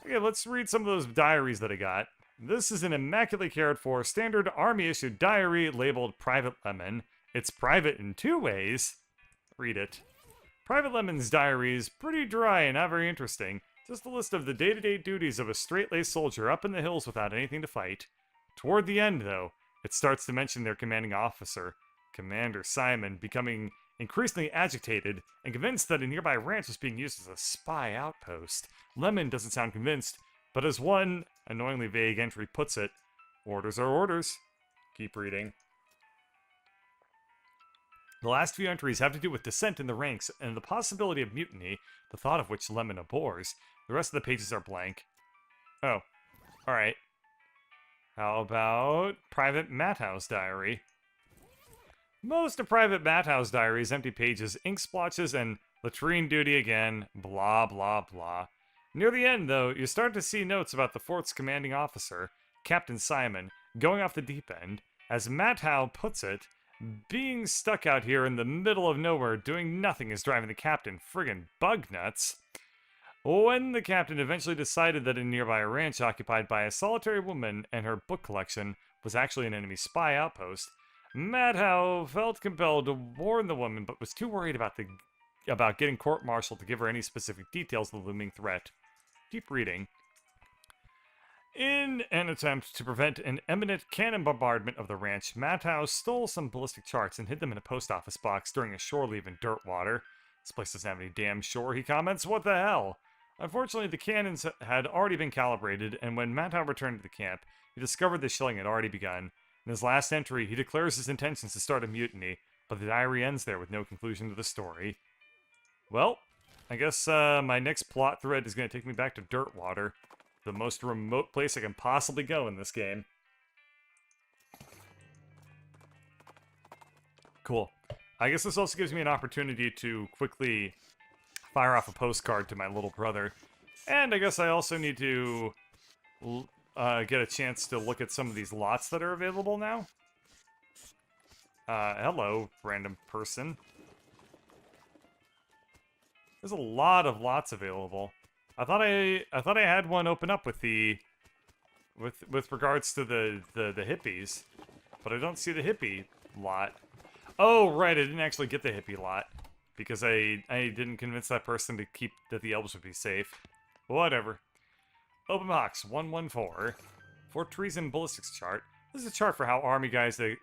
Okay, let's read some of those diaries that I got. This is an immaculately cared for, standard army-issued diary labeled Private Lemon. It's private in 2 ways. Read it. Private Lemon's diary is pretty dry and not very interesting. Just a list of the day-to-day duties of a straight-laced soldier up in the hills without anything to fight. Toward the end, though, it starts to mention their commanding officer, Commander Simon, becoming increasingly agitated and convinced that a nearby ranch is being used as a spy outpost. Lemon doesn't sound convinced, but as one annoyingly vague entry puts it, orders are orders. Keep reading. The last few entries have to do with dissent in the ranks and the possibility of mutiny, the thought of which Lemon abhors. The rest of the pages are blank. Oh, alright. How about Private Madhouse Diary? Most of Private Madhouse Diary's empty pages, ink splotches, and latrine duty again, blah blah blah. Near the end, though, you start to see notes about the fort's commanding officer, Captain Simon, going off the deep end. As Madhow puts it, being stuck out here in the middle of nowhere doing nothing is driving the captain friggin' bug nuts. When the captain eventually decided that a nearby ranch occupied by a solitary woman and her book collection was actually an enemy spy outpost, Madhow felt compelled to warn the woman but was too worried about getting court-martialed to give her any specific details of the looming threat. Keep reading. In an attempt to prevent an imminent cannon bombardment of the ranch, Madhow stole some ballistic charts and hid them in a post office box during a shore leave in Dirtwater. This place doesn't have any damn shore, he comments. What the hell? Unfortunately, the cannons had already been calibrated, and when Madhow returned to the camp, he discovered the shelling had already begun. In his last entry, he declares his intentions to start a mutiny, but the diary ends there with no conclusion to the story. Well, I guess my next plot thread is going to take me back to Dirtwater, the most remote place I can possibly go in this game. Cool. I guess this also gives me an opportunity to quickly fire off a postcard to my little brother. And I guess I also need to get a chance to look at some of these lots that are available now. Hello, random person. There's a lot of lots available. I thought I had one open up with the with regards to the hippies, but I don't see the hippie lot. Oh right, I didn't actually get the hippie lot because I didn't convince that person to keep that the elves would be safe. Whatever. Open box 114. Fort Treason ballistics chart. This is a chart for how army guys that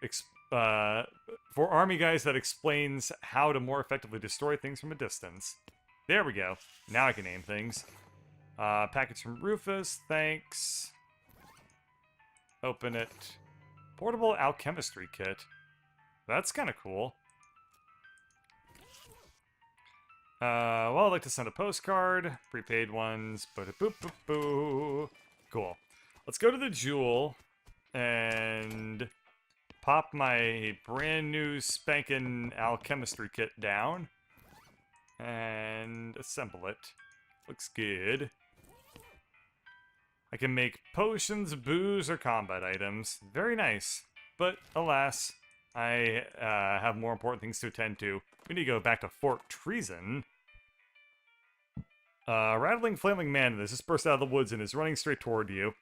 explains how to more effectively destroy things from a distance. There we go. Now I can name things. Package from Rufus, thanks. Open it. Portable alchemistry kit. That's kind of cool. Well, I'd like to send a postcard. Prepaid ones. Boop-a-boop-boop-boo. Cool. Let's go to the Jewel and pop my brand new spanking alchemistry kit down and assemble it. Looks good. I can make potions, booze, or combat items. Very nice. But, alas, I have more important things to attend to. We need to go back to Fort Treason. A rattling, flailing man has just burst out of the woods and is running straight toward you.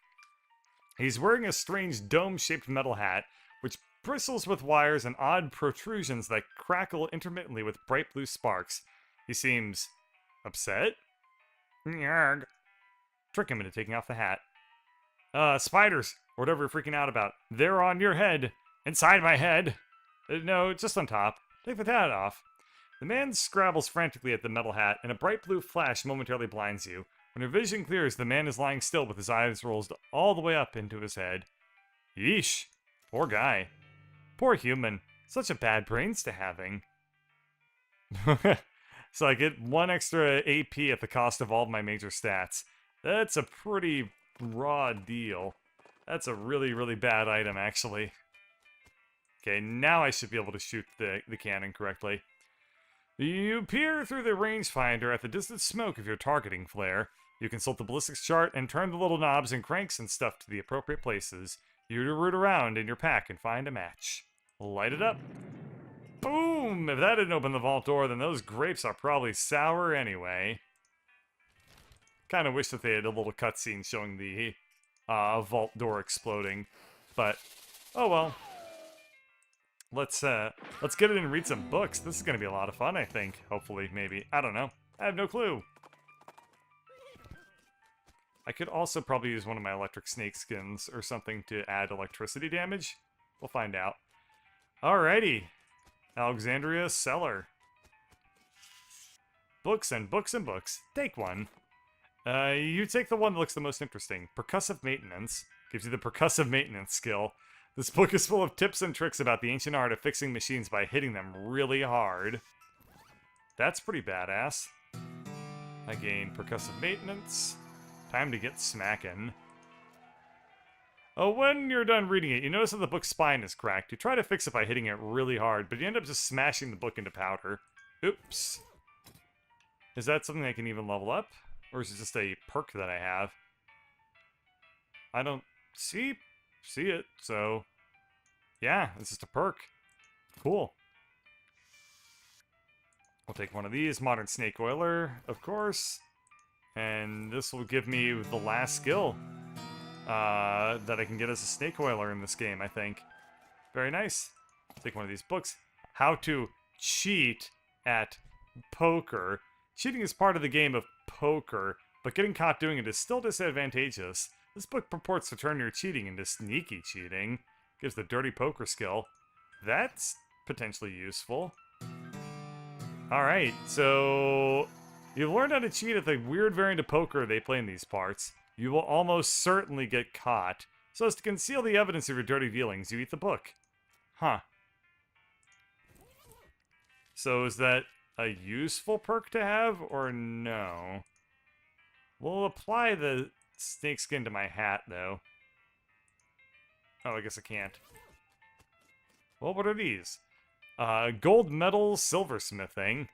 He's wearing a strange dome-shaped metal hat, which bristles with wires and odd protrusions that crackle intermittently with bright blue sparks. He seems upset? Yarg. Trick him into taking off the hat. Spiders, or whatever you're freaking out about. They're on your head. Inside my head. No, just on top. Take the hat off. The man scrabbles frantically at the metal hat, and a bright blue flash momentarily blinds you. When your vision clears, the man is lying still with his eyes rolled all the way up into his head. Yeesh. Poor guy. Poor human. Such a bad brains to having. So I get 1 extra AP at the cost of all of my major stats. That's a pretty raw deal. That's a really, really bad item, actually. Okay, now I should be able to shoot the cannon correctly. You peer through the rangefinder at the distant smoke of your targeting flare. You consult the ballistics chart and turn the little knobs and cranks and stuff to the appropriate places. You root around in your pack and find a match. Light it up. Boom! If that didn't open the vault door, then those grapes are probably sour anyway. Kind of wish that they had a little cutscene showing the vault door exploding, but oh well. Let's get in and read some books. This is gonna be a lot of fun, I think. Hopefully, maybe. I don't know. I have no clue. I could also probably use one of my electric snake skins or something to add electricity damage. We'll find out. Alrighty. Alexandria Cellar. Books and books and books. Take one. You take the one that looks the most interesting. Percussive Maintenance. Gives you the percussive maintenance skill. This book is full of tips and tricks about the ancient art of fixing machines by hitting them really hard. That's pretty badass. I gain percussive maintenance. Time to get smacking. Oh, when you're done reading it, you notice that the book's spine is cracked. You try to fix it by hitting it really hard, but you end up just smashing the book into powder. Oops. Is that something I can even level up? Or is it just a perk that I have? I don't see it, so... yeah, it's just a perk. Cool. We'll take one of these. Modern Snake Oiler, of course. And this will give me the last skill that I can get as a Snake Oiler in this game, I think. Very nice. Take one of these books. How to cheat at poker. Cheating is part of the game of poker, but getting caught doing it is still disadvantageous. This book purports to turn your cheating into sneaky cheating. Gives the dirty poker skill. That's potentially useful. Alright, so... you've learned how to cheat at the weird variant of poker they play in these parts. You will almost certainly get caught. So as to conceal the evidence of your dirty dealings, you eat the book. Huh. So is that a useful perk to have, or no? We'll apply the snake skin to my hat, though. Oh, I guess I can't. Well, what are these? Gold medal silversmithing.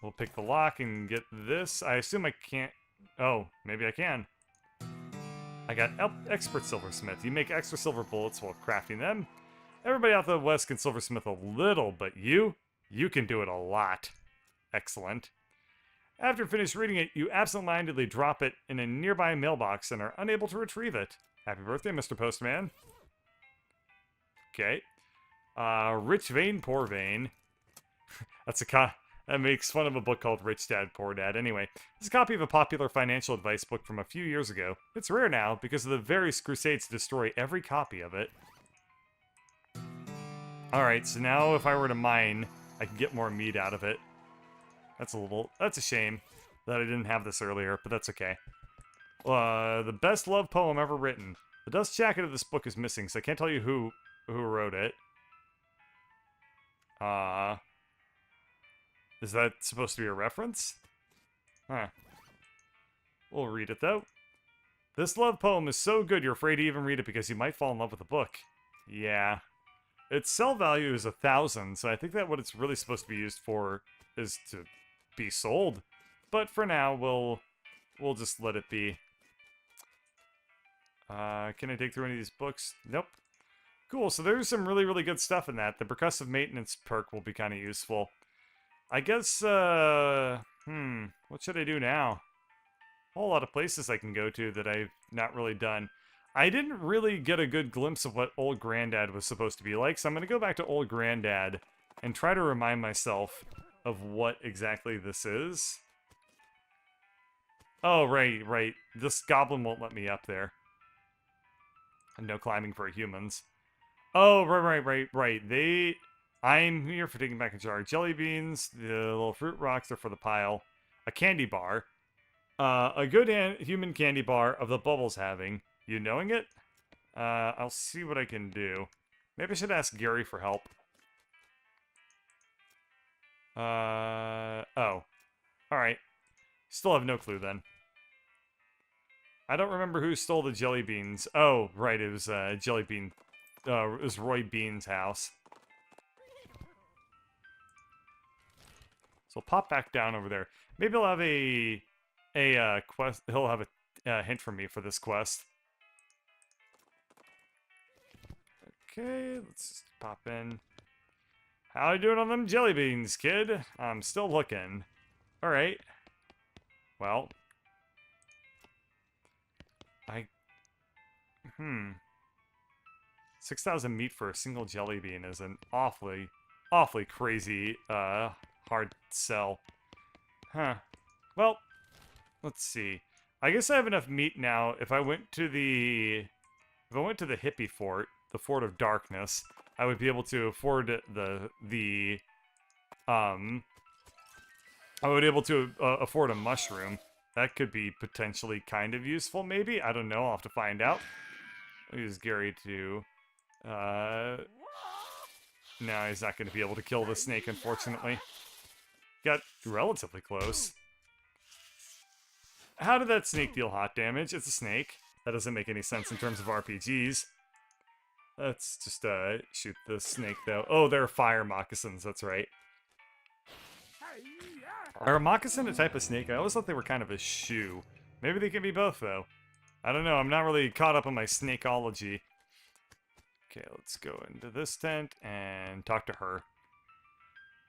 We'll pick the lock and get this. I assume I can't... oh, maybe I can. I got expert silversmith. You make extra silver bullets while crafting them. Everybody out the west can silversmith a little, but you can do it a lot. Excellent. After finished reading it, you absent-mindedly drop it in a nearby mailbox and are unable to retrieve it. Happy birthday, Mr. Postman. Okay. Rich Vein, Poor Vein. That's that makes fun of a book called Rich Dad, Poor Dad. Anyway, this is a copy of a popular financial advice book from a few years ago. It's rare now because of the various crusades to destroy every copy of it. Alright, so now if I were to mine, I can get more meat out of it. That's a shame that I didn't have this earlier, but that's okay. The best love poem ever written. The dust jacket of this book is missing, so I can't tell you who wrote it. Is that supposed to be a reference? Huh. We'll read it, though. This love poem is so good you're afraid to even read it because you might fall in love with the book. Yeah. Its sell value is 1,000, so I think that what it's really supposed to be used for is to be sold. But for now, we'll just let it be. Can I dig through any of these books? Nope. Cool, so there's some really, really good stuff in that. The percussive maintenance perk will be kind of useful. I guess, what should I do now? A whole lot of places I can go to that I've not really done. I didn't really get a good glimpse of what Old Granddad was supposed to be like, so I'm going to go back to Old Granddad and try to remind myself of what exactly this is. Oh, right. This goblin won't let me up there. No climbing for humans. Oh, right. I'm here for taking back a jar of jelly beans. The little fruit rocks are for the pile. A candy bar. A good human candy bar of the bubbles having. You knowing it? I'll see what I can do. Maybe I should ask Gary for help. Oh. Alright. Still have no clue then. I don't remember who stole the jelly beans. Oh, right, it was Jelly Bean. It was Roy Bean's house. So I'll pop back down over there. Maybe I'll have a quest. He'll have a hint for me for this quest. Okay, let's just pop in. How you doing on them jelly beans, kid? I'm still looking. Alright. Well. Hmm. 6,000 meat for a single jelly bean is an awfully crazy, hard sell. Huh. Well, let's see. I guess I have enough meat now. If I went to the hippie fort, the Fort of Darkness, I would be able to afford I would be able to afford a mushroom. That could be potentially kind of useful, maybe. I don't know. I'll have to find out. I'll use Gary to. No, he's not going to be able to kill the snake, unfortunately. Got relatively close. How did that snake deal hot damage? It's a snake. That doesn't make any sense in terms of RPGs. Let's just shoot the snake, though. Oh, they're fire moccasins, that's right. Are a moccasin a type of snake? I always thought they were kind of a shoe. Maybe they can be both, though. I don't know, I'm not really caught up on my snakeology. Okay, let's go into this tent and talk to her.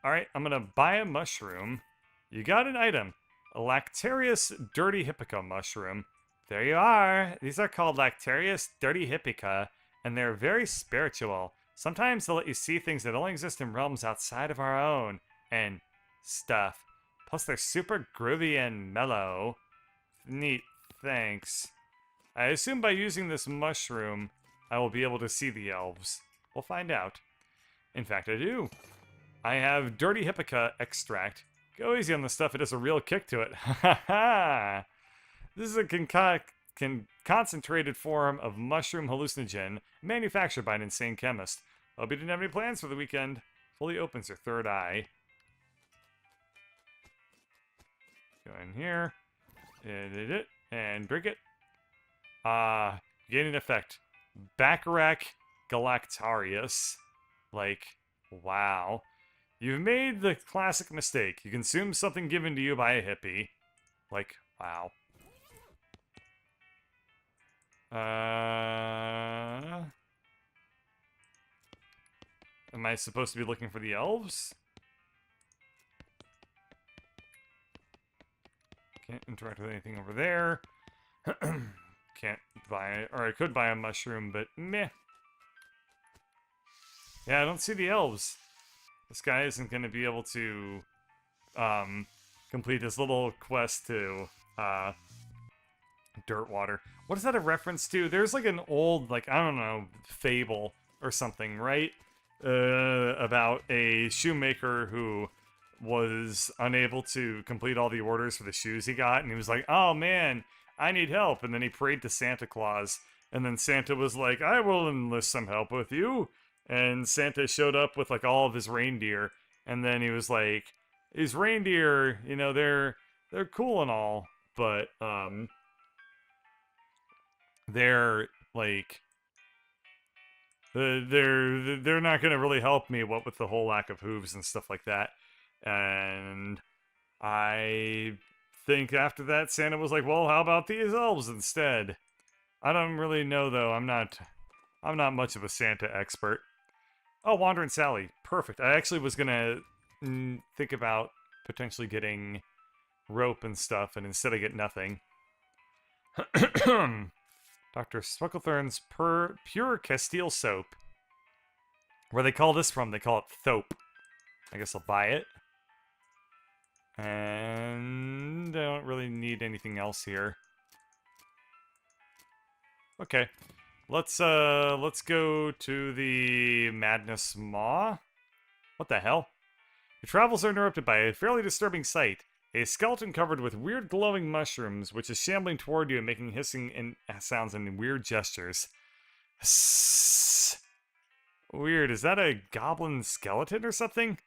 Alright, I'm gonna buy a mushroom. You got an item. A Lactarius Dirty Hippica mushroom. There you are. These are called Lactarius Dirty Hippica, and they're very spiritual. Sometimes they'll let you see things that only exist in realms outside of our own. And stuff. Plus they're super groovy and mellow. Neat, thanks. I assume by using this mushroom, I will be able to see the elves. We'll find out. In fact, I do. I have Dirty Hippica extract. Go easy on the stuff, it has a real kick to it. Ha ha! This is a concentrated form of mushroom hallucinogen manufactured by an insane chemist. Hope you didn't have any plans for the weekend. Fully opens your third eye. Go in here. And drink it. Gaining effect. Bacharach Galactarius. Like, wow. You've made the classic mistake. You consume something given to you by a hippie. Like, wow. Am I supposed to be looking for the elves? Can't interact with anything over there. Can't buy, or I could buy a mushroom, but meh. Yeah, I don't see the elves. This guy isn't going to be able to complete his little quest to Dirtwater. What is that a reference to? There's like an old, like, I don't know, fable or something, right? About a shoemaker who was unable to complete all the orders for the shoes he got, and he was like, oh man, I need help. And then he prayed to Santa Claus, and then Santa was like, I will enlist some help with you. And Santa showed up with like all of his reindeer, and then he was like, these reindeer, you know, they're cool and all, but they're like they're not gonna really help me, what with the whole lack of hooves and stuff like that. And I think after that Santa was like, well, how about these elves instead? I don't really know though. I'm not much of a Santa expert. Oh, Wandering Sally. Perfect. I actually was gonna think about potentially getting rope and stuff, and instead I get nothing. Dr. Swicklethorn's Pure Castile Soap. Where they call this from, they call it Thope. I guess I'll buy it. And I don't really need anything else here. Okay. Let's go to the Madness Maw. What the hell? Your travels are interrupted by a fairly disturbing sight. A skeleton covered with weird glowing mushrooms, which is shambling toward you and making hissing sounds and weird gestures. Hiss. Weird. Is that a goblin skeleton or something?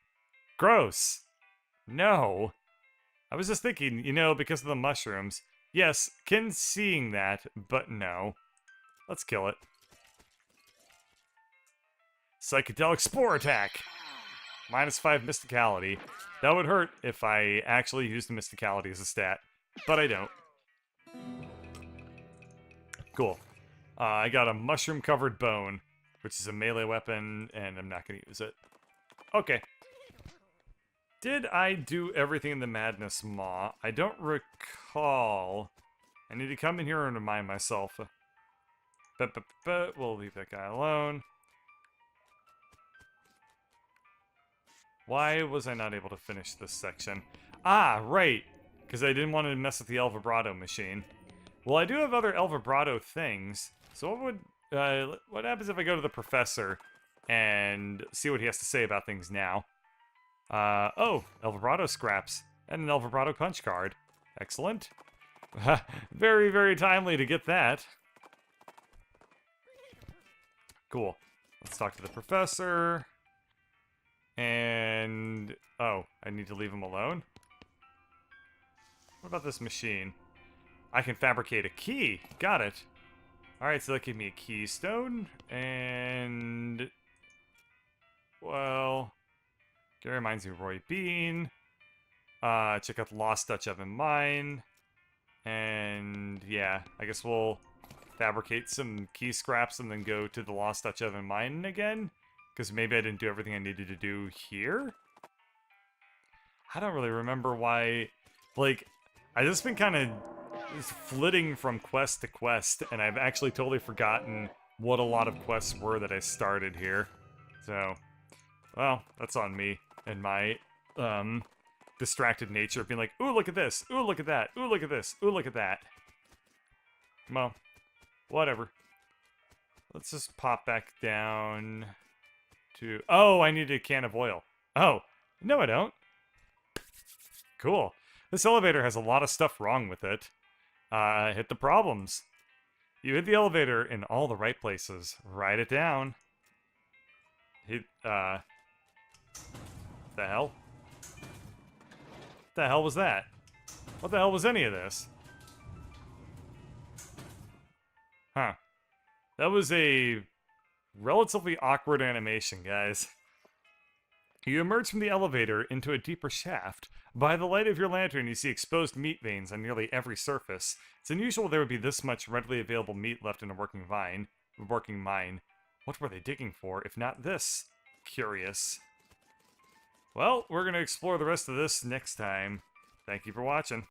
Gross. No. I was just thinking, you know, because of the mushrooms. Yes, Ken seeing that, but no. Let's kill it. Psychedelic Spore Attack! -5 Mysticality. That would hurt if I actually used the Mysticality as a stat, but I don't. Cool. I got a mushroom-covered bone, which is a melee weapon, and I'm not going to use it. Okay. Did I do everything in the Madness Maw? I don't recall. I need to come in here and remind myself. But we'll leave that guy alone. Why was I not able to finish this section? Ah, right. Because I didn't want to mess with the El Vibrato machine. Well, I do have other El Vibrato things. So what happens if I go to the professor and see what he has to say about things now? Oh, El Vibrato scraps and an El Vibrato punch card. Excellent. Very, very timely to get that. Cool. Let's talk to the professor. And... oh, I need to leave him alone? What about this machine? I can fabricate a key. Got it. Alright, so that gave me a keystone. And... well... it reminds me of Roy Bean. Check out the Lost Dutch Oven Mine. And... yeah, I guess we'll fabricate some key scraps and then go to the Lost Dutch Oven Mine again. Because maybe I didn't do everything I needed to do here? I don't really remember why... like, I've just been kind of flitting from quest to quest, and I've actually totally forgotten what a lot of quests were that I started here. So, well, that's on me and my, distracted nature of being like, ooh, look at this, ooh, look at that, ooh, look at this, ooh, look at that. Well, whatever. Let's just pop back down... to... oh, I need a can of oil. Oh, no I don't. Cool. This elevator has a lot of stuff wrong with it. Hit the problems. You hit the elevator in all the right places. Write it down. Hit, the hell? The hell was that? What the hell was any of this? Huh. That was a relatively awkward animation, guys. You emerge from the elevator into a deeper shaft. By the light of your lantern, you see exposed meat veins on nearly every surface. It's unusual there would be this much readily available meat left in a working mine. What were they digging for, if not this? Curious. Well, we're going to explore the rest of this next time. Thank you for watching.